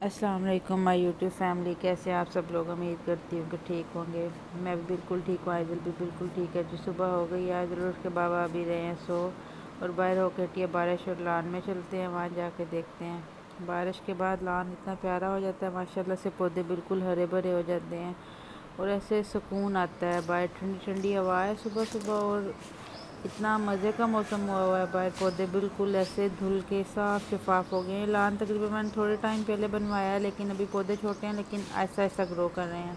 अस्सलाम वालेकुम my YouTube family. कैसे आप सब लोग? उम्मीद करती हूँ कि ठीक होंगे। मैं भी बिल्कुल ठीक हूँ, आइज़ल भी बिल्कुल ठीक है। जो सुबह हो गई है, आइज़ल उठ के बाबा अभी रहे हैं सो, और बाहर होकर हटी है बारिश, और लान में चलते हैं, वहाँ जाके देखते हैं। बारिश के बाद लान इतना प्यारा हो जाता है माशाल्लाह से, पौधे बिल्कुल हरे भरे हो जाते हैं और ऐसे सुकून आता है। बाहर ठंडी ठंडी हवा है सुबह सुबह, और इतना मज़े का मौसम हुआ है। बाहर पौधे बिल्कुल ऐसे धुल के साफ़ शफाफ हो गए हैं। लान तकरीबन मैंने थोड़े टाइम पहले बनवाया है, लेकिन अभी पौधे छोटे हैं, लेकिन ऐसा ऐसा ग्रो कर रहे हैं।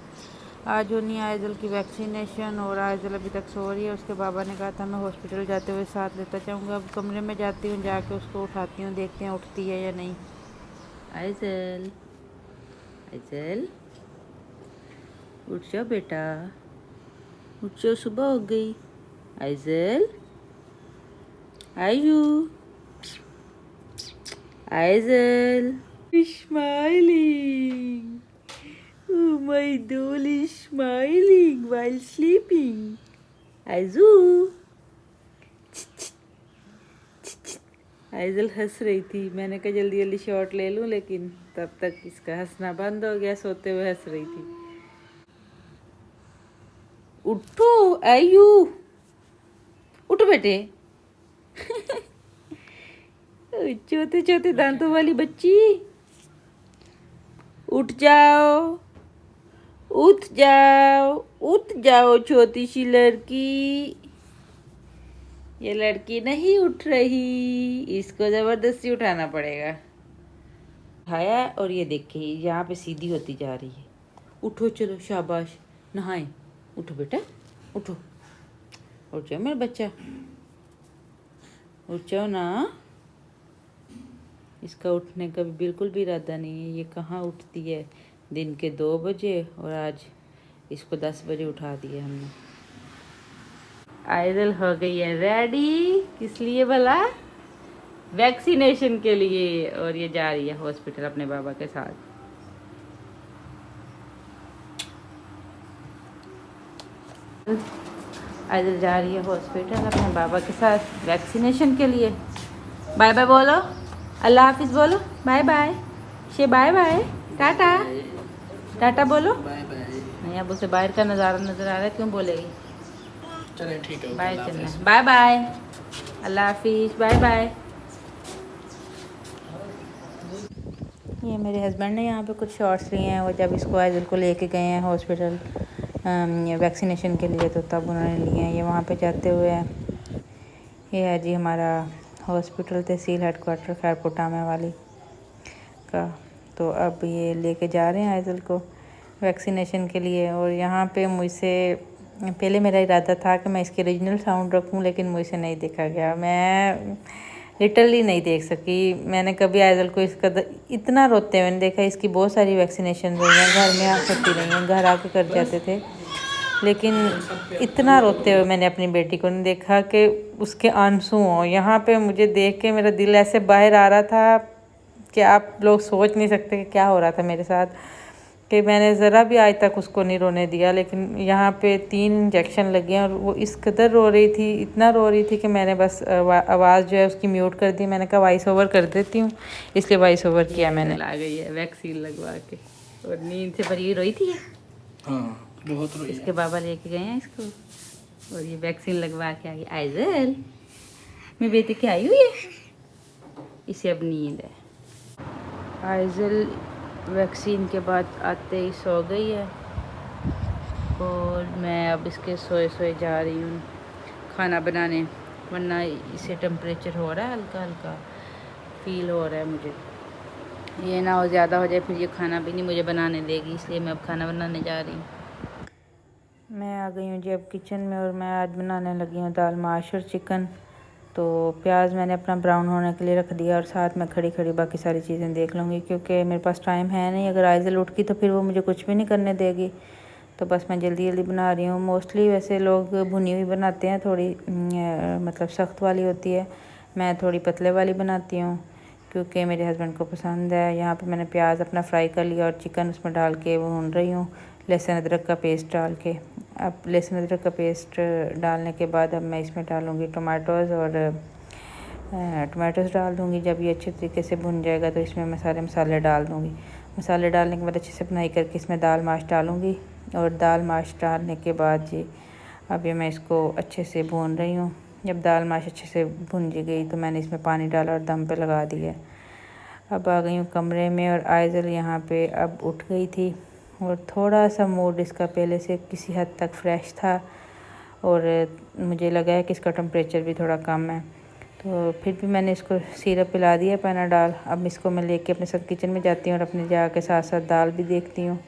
आज होनी आइज़ल की वैक्सीनेशन, और आइज़ल अभी तक सो रही है। उसके बाबा ने कहा था मैं हॉस्पिटल जाते हुए साथ लेता जाऊँगा। अब कमरे में जाती हूँ, जाके उसको उठाती हूँ, देखते हैं उठती है या नहीं। आइज़ल, आइज़ल उठ जाओ बेटा, उठ जाओ, सुबह हो गई। आइज़ल, आयु, Hazel is smiling. Oh, my doll is smiling while sleeping. Azu. आइज़ल हंस रही थी। मैंने कहा जल्दी जल्दी शॉट ले लूं, लेकिन तब तक इसका हंसना बंद हो गया। सोते हुए हंस रही थी। उठो आयु, उठो बेटे। छोटे छोटे दांतों वाली बच्ची, उठ जाओ, उठ जाओ, उठ जाओ छोटी सी लड़की। ये लड़की नहीं उठ रही, इसको जबरदस्ती उठाना पड़ेगा। उठाया, और ये देखिए यहाँ पे सीधी होती जा रही है। उठो, चलो शाबाश, नहाएं। उठो बेटा, उठो, उठ जाओ मेरा बच्चा, उठ जाओ ना। इसका उठने का भी बिल्कुल भी इरादा नहीं है। ये कहाँ उठती है दिन के 2 बजे, और आज इसको 10 बजे उठा दिया हमने। आइज़ल हो गई है रेडी। किस लिए भला? वैक्सीनेशन के लिए। और ये जा रही है हॉस्पिटल अपने बाबा के साथ। आइज़ल जा रही है हॉस्पिटल अपने बाबा के साथ वैक्सीनेशन के लिए। बाय बाय बोलो, अल्लाह हाफिज बोलो, बाय बाय शे, बाय बाय, टाटा, टाटा बोलो। नहीं, अब उसे बाहर का नज़ारा नज़र आ रहा है, क्यों बोलेगी? चलें ठीक है, बाय, चलना, बाय बाय, अल्लाह हाफिज, बाय बाय। ये मेरे हस्बैंड ने यहाँ पे कुछ शॉर्ट्स लिए हैं। वो जब इसको आइज़ल को लेके गए हैं हॉस्पिटल वैक्सीनेशन के लिए, तो तब उन्होंने लिए हैं। ये वहाँ पे जाते हुए ये है जी हमारा हॉस्पिटल, तहसील हेडक्वार्टर खैरपुर टामे वाली का। तो अब ये लेके जा रहे हैं आइज़ल को वैक्सीनेशन के लिए। और यहाँ पे मुझसे पहले मेरा इरादा था कि मैं इसके ओरिजिनल साउंड रखूँ, लेकिन मुझसे नहीं देखा गया। मैं लिटरली नहीं देख सकी। मैंने कभी आइज़ल को इसका इतना रोते हुए नहीं देखा। इसकी बहुत सारी वैक्सीनेशन हुई हैं, घर में होती रही हैं, घर आके कर जाते थे, लेकिन इतना रोते हुए मैंने अपनी बेटी को नहीं देखा कि उसके आंसू हों। यहाँ पे मुझे देख के मेरा दिल ऐसे बाहर आ रहा था कि आप लोग सोच नहीं सकते कि क्या हो रहा था मेरे साथ, कि मैंने ज़रा भी आज तक उसको नहीं रोने दिया। लेकिन यहाँ पे 3 इंजेक्शन लगे हैं, और वो इस कदर रो रही थी, इतना रो रही थी कि मैंने बस आवाज़ जो है उसकी म्यूट कर दी। मैंने कहा वॉइस ओवर कर देती हूँ, इसलिए वॉइस ओवर किया मैंने। आ गई है वैक्सीन लगवा के, और नींद से भरी रोई थी। हाँ, बहुत रोई इसके बाबा लेके गए हैं इसको, और ये वैक्सीन लगवा के आ गई। आइज़ल, मेरी बेटी की आई हुई है, इसे अब नींद है। आइज़ल वैक्सीन के बाद आते ही सो गई है, और मैं अब इसके सोए सोए जा रही हूँ खाना बनाने, वरना इसे टेम्परेचर हो रहा है, हल्का हल्का फील हो रहा है मुझे। ये ना हो ज़्यादा हो जाए, फिर ये खाना भी नहीं मुझे बनाने देगी, इसलिए मैं अब खाना बनाने जा रही हूँ। मैं आ गई हूँ जी अब किचन में, और मैं आज बनाने लगी हूँ दाल माश और चिकन। तो प्याज मैंने अपना ब्राउन होने के लिए रख दिया, और साथ में खड़ी खड़ी बाकी सारी चीज़ें देख लूँगी, क्योंकि मेरे पास टाइम है नहीं। अगर आइज़ल उठ गई तो फिर वो मुझे कुछ भी नहीं करने देगी, तो बस मैं जल्दी जल्दी बना रही हूँ। मोस्टली वैसे लोग भुनी हुई बनाते हैं, थोड़ी मतलब सख्त वाली होती है। मैं थोड़ी पतले वाली बनाती हूँ, क्योंकि मेरे हस्बैंड को पसंद है। यहाँ पे मैंने प्याज अपना फ्राई कर लिया, और चिकन उसमें डाल के भून रही हूँ, लहसुन अदरक का पेस्ट डाल के। अब लहसुन अदरक का पेस्ट डालने के बाद अब मैं इसमें डालूँगी टमाटोज़, और टमाटोज़ डाल दूँगी। जब ये अच्छे तरीके से भुन जाएगा तो इसमें मैं सारे मसाले डाल दूँगी। मसाले डालने के बाद अच्छे से भुनाई करके इसमें दाल माश डालूँगी। और दाल माश डालने के बाद जी अब ये मैं इसको अच्छे से भून रही हूँ। जब दाल माश अच्छे से भुन जी गई तो मैंने इसमें पानी डाला और दम पे लगा दिया। अब आ गई हूँ कमरे में और आइज़ल यहाँ पे अब उठ गई थी और थोड़ा सा मूड इसका पहले से किसी हद तक फ्रेश था और मुझे लगा है कि इसका टेम्परेचर भी थोड़ा कम है, तो फिर भी मैंने इसको सिरप पिला दिया पैनाडॉल। अब इसको मैं लेके अपने साथ किचन में जाती हूँ और अपने जाके साथ साथ दाल भी देखती हूँ।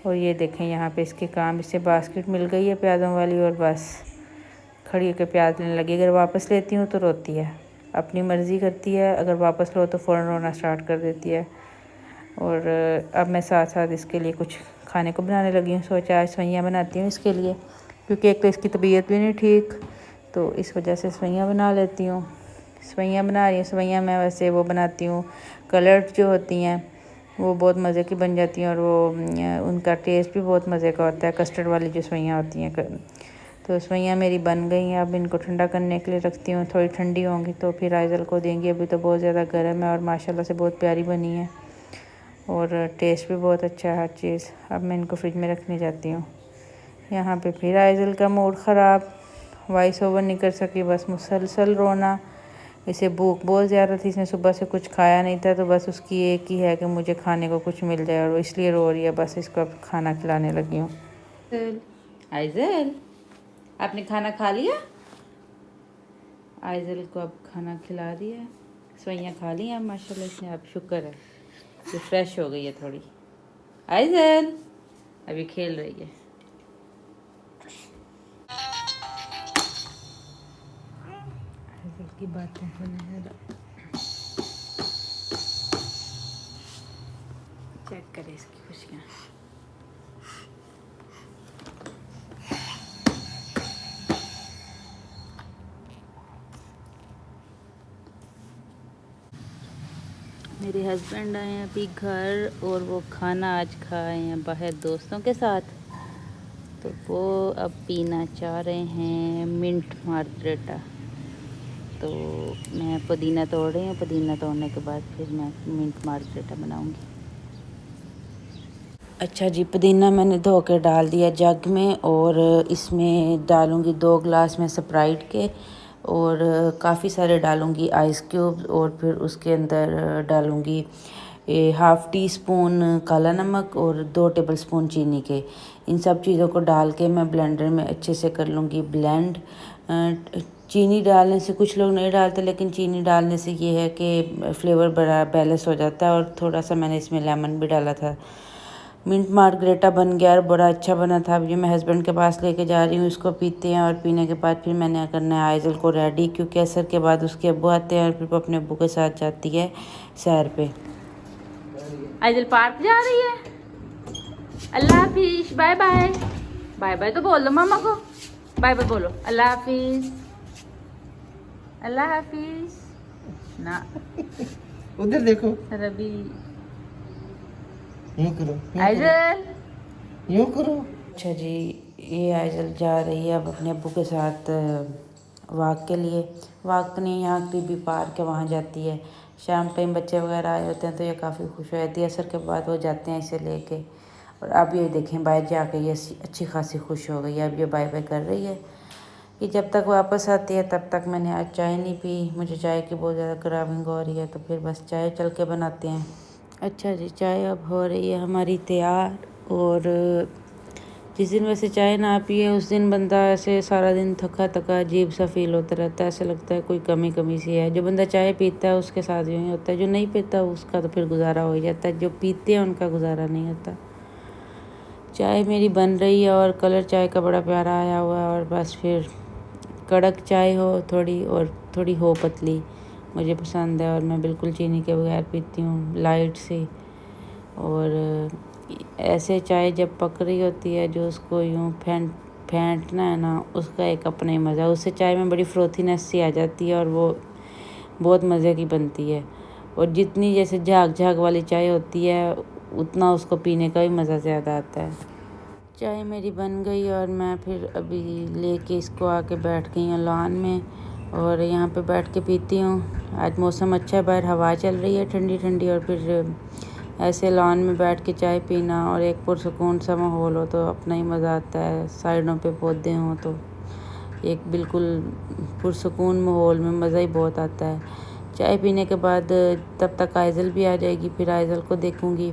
और ये देखें यहाँ पे इसके काम, इससे बास्केट मिल गई है प्याज़ों वाली और बस खड़ी होकर प्याज लेने लगी। अगर वापस लेती हूँ तो रोती है, अपनी मर्ज़ी करती है, अगर वापस लो तो फ़ौरन रोना स्टार्ट कर देती है। और अब मैं साथ साथ इसके लिए कुछ खाने को बनाने लगी हूँ। सोचा आज सवैयाँ बनाती हूँ इसके लिए, क्योंकि एक तो इसकी तबीयत भी नहीं ठीक, तो इस वजह से सवैयाँ बना लेती हूँ। सवैयाँ बना रही हूँ। सवैयाँ मैं वैसे वो बनाती हूँ, कलर्ड जो होती हैं वो बहुत मज़े की बन जाती हैं और वो उनका टेस्ट भी बहुत मज़े का होता है, कस्टर्ड वाली जो सवैयाँ होती हैं। तो सवैयाँ मेरी बन गई हैं। अब इनको ठंडा करने के लिए रखती हूँ, थोड़ी ठंडी होंगी तो फिर आइज़ल को देंगी। अभी तो बहुत ज़्यादा गर्म है और माशाल्लाह से बहुत प्यारी बनी है और टेस्ट भी बहुत अच्छा है हर चीज़। अब मैं इनको फ्रिज में रखने जाती हूँ। यहाँ पे फिर आइज़ल का मूड ख़राब, वॉइस ओवर नहीं कर सकी, बस मुसलसल रोना। इसे भूख बहुत ज़्यादा थी, इसने सुबह से कुछ खाया नहीं था, तो बस उसकी एक ही है कि मुझे खाने को कुछ मिल जाए और वो इसलिए रो रही है। बस इसको अब खाना खिलाने लगी हूँ। आइज़ल आपने खाना खा लिया? आइज़ल को अब खाना खिला दिया, सवैयाँ खा ली हैं माशाल्लाह इसने। अब शुक्र है कि फ्रेश हो गई है थोड़ी। आइज़ल अभी खेल रही है। आइज़ल की बातें सुने, चेक करें इसकी खुशियाँ। मेरे हस्बैंड आए हैं अभी घर और वो खाना आज खाए हैं बाहर दोस्तों के साथ, तो वो अब पीना चाह रहे हैं मिंट मार्गरेटा। तो मैं पुदीना तोड़ रही हूँ, पुदीना तोड़ने के बाद फिर मैं मिंट मार्गरेटा बनाऊँगी। अच्छा जी, पुदीना मैंने धो के डाल दिया जग में और इसमें डालूँगी 2 गिलास में स्प्राइट के और काफ़ी सारे डालूँगी आइस क्यूब्स और फिर उसके अंदर डालूँगी 1/2 टीस्पून काला नमक और 2 टेबलस्पून चीनी के। इन सब चीज़ों को डाल के मैं ब्लेंडर में अच्छे से कर लूँगी ब्लेंड। चीनी डालने से कुछ लोग नहीं डालते, लेकिन चीनी डालने से ये है कि फ्लेवर बड़ा बैलेंस हो जाता है। और थोड़ा सा मैंने इसमें लेमन भी डाला था। मिंट मार्गरेटा बन गया और बड़ा अच्छा बना था। अब ये मैं हस्बैंड के पास लेके जा रही हूँ, इसको पीते हैं और पीने के बाद फिर मैंने करना है आइज़ल को रेडी, क्योंकि असर के बाद उसके अब्बू आते हैं और फिर वो अपने अब्बू के साथ जाती है सैर पे। आइज़ल पार्क जा रही है। अल्लाह हाफिज, बाय बाय। बाय बाय तो बोल दो मामा को, बाय बाय बोलो, अल्लाह हाफिज, अल्लाह हाफिज ना। उधर देखो, रबी यूं करो, आइज़ल यूं करो। अच्छा जी, ये आइज़ल जा रही है अब अपने अब्बू के साथ वॉक के लिए। वॉक तो नहीं, यहाँ करीबी पार्क है, वहाँ जाती है। शाम टाइम बच्चे वगैरह आए होते हैं तो ये काफ़ी खुश हो जाती है। असर के बाद वो जाते हैं इसे लेके। और अब ये देखें बाहर जाके ये अच्छी खासी खुश हो गई है। अब ये बाय बाय कर रही है कि जब तक वापस आती है तब तक। मैंने आज चाय नहीं पी, मुझे चाय की बहुत ज़्यादा क्राविंग हो रही है, तो फिर बस चाय चल के बनाते हैं। अच्छा जी, चाय अब हो रही है हमारी तैयार। और जिस दिन वैसे चाय ना पिए उस दिन बंदा ऐसे सारा दिन थका थका अजीब सा फील होता रहता है, ऐसे लगता है कोई कमी कमी सी है। जो बंदा चाय पीता है उसके साथ यूँ ही होता है, जो नहीं पीता उसका तो फिर गुजारा हो ही जाता है, जो पीते हैं उनका गुजारा नहीं होता। चाय मेरी बन रही है और कलर चाय का बड़ा प्यारा आया हुआ है। और बस फिर कड़क चाय हो थोड़ी और थोड़ी हो पतली, मुझे पसंद है। और मैं बिल्कुल चीनी के बगैर पीती हूँ, लाइट सी। और ऐसे चाय जब पक रही होती है, जो उसको यूँ फेंटना है ना, उसका एक अपना ही मज़ा। उससे चाय में बड़ी फ्रोथीनेस सी आ जाती है और वो बहुत मज़े की बनती है। और जितनी जैसे झाग झाग वाली चाय होती है उतना उसको पीने का भी मज़ा ज़्यादा आता है। चाय मेरी बन गई और मैं फिर अभी लेके इसको आके बैठ गई हूँ लॉन में और यहाँ पे बैठ के पीती हूँ। आज मौसम अच्छा है, बाहर हवा चल रही है ठंडी ठंडी। और फिर ऐसे लॉन में बैठ के चाय पीना और एक पुरसुकून सा माहौल हो तो अपना ही मज़ा आता है। साइडों पे पौधे हों तो एक बिल्कुल पुरसुकून माहौल में मज़ा ही बहुत आता है। चाय पीने के बाद तब तक आइज़ल भी आ जाएगी, फिर आइज़ल को देखूँगी।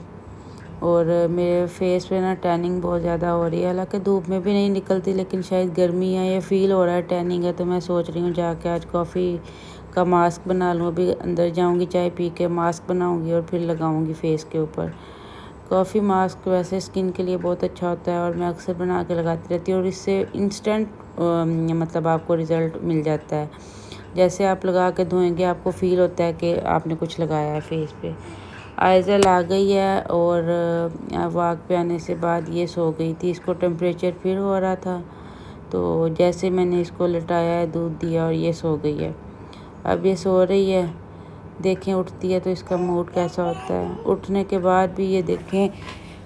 और मेरे फेस पे ना टैनिंग बहुत ज़्यादा हो रही है, हालांकि धूप में भी नहीं निकलती, लेकिन शायद गर्मी है या फील हो रहा है टैनिंग है, तो मैं सोच रही हूँ जाके आज कॉफ़ी का मास्क बना लूँ। अभी अंदर जाऊँगी, चाय पी के मास्क बनाऊँगी और फिर लगाऊँगी फेस के ऊपर। कॉफ़ी मास्क वैसे स्किन के लिए बहुत अच्छा होता है और मैं अक्सर बना के लगाती रहती हूँ और इससे इंस्टेंट मतलब आपको रिज़ल्ट मिल जाता है। जैसे आप लगा के धोएंगे आपको फ़ील होता है कि आपने कुछ लगाया है फेस पे। आइज़ल आ गई है और वॉक पे आने से बाद ये सो गई थी। इसको टेम्परेचर फिर हो रहा था, तो जैसे मैंने इसको लिटाया है, दूध दिया और ये सो गई है। अब ये सो रही है, देखें उठती है तो इसका मूड कैसा होता है। उठने के बाद भी ये देखें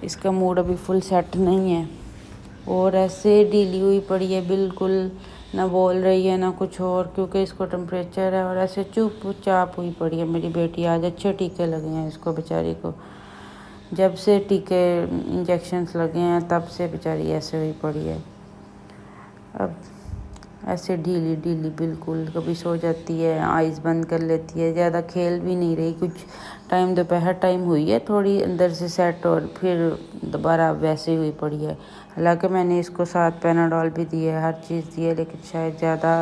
इसका मूड अभी फुल सेट नहीं है और ऐसे ढीली हुई पड़ी है, बिल्कुल ना बोल रही है ना कुछ और, क्योंकि इसको टेम्परेचर है और ऐसे चुपचाप हुई पड़ी है मेरी बेटी। आज अच्छे टीके लगे हैं इसको बेचारी को, जब से टीके इंजेक्शंस लगे हैं तब से बेचारी ऐसे हुई पड़ी है। अब ऐसे ढीली ढीली बिल्कुल, कभी सो जाती है, आइज़ बंद कर लेती है, ज़्यादा खेल भी नहीं रही। कुछ टाइम दोपहर टाइम हुई है थोड़ी अंदर से सेट और फिर दोबारा वैसे ही हुई पड़ी है। हालांकि मैंने इसको 7 पैनाडोल भी दिए, हर चीज़ दी है, लेकिन शायद ज़्यादा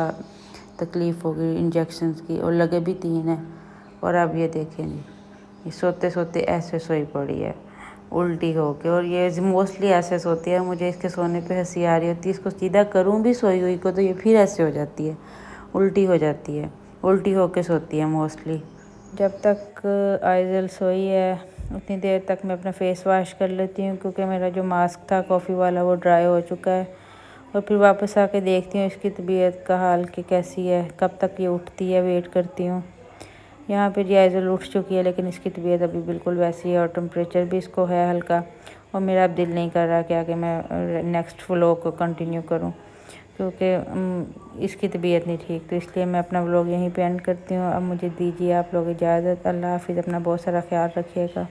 तकलीफ़ हो गई इंजेक्शंस की, और लगे भी 3 हैं। और अब ये देखें जी, ये सोते सोते ऐसे सोई पड़ी है उल्टी होके, और ये मोस्टली ऐसे सोती है। मुझे इसके सोने पे हंसी आ रही होती है, इसको सीधा करूँ भी सोई हुई को तो ये फिर ऐसे हो जाती है, उल्टी हो जाती है, उल्टी होके सोती है मोस्टली। जब तक आइज़ल सोई है उतनी देर तक मैं अपना फेस वॉश कर लेती हूँ, क्योंकि मेरा जो मास्क था कॉफ़ी वाला वो ड्राई हो चुका है। और फिर वापस आके देखती हूँ इसकी तबीयत का हाल कि कैसी है, कब तक ये उठती है, वेट करती हूँ। यहाँ पे आइज़ल उठ चुकी है, लेकिन इसकी तबीयत अभी बिल्कुल वैसी है और टेम्परेचर भी इसको है हल्का। और मेरा अब दिल नहीं कर रहा कि आगे मैं नेक्स्ट व्लॉग को कंटिन्यू करूँ, क्योंकि इसकी तबीयत नहीं ठीक। तो इसलिए मैं अपना व्लॉग यहीं पे एंड करती हूँ। अब मुझे दीजिए आप लोग इजाज़त। अल्लाह हाफ़िज़। अपना बहुत सारा ख्याल रखिएगा।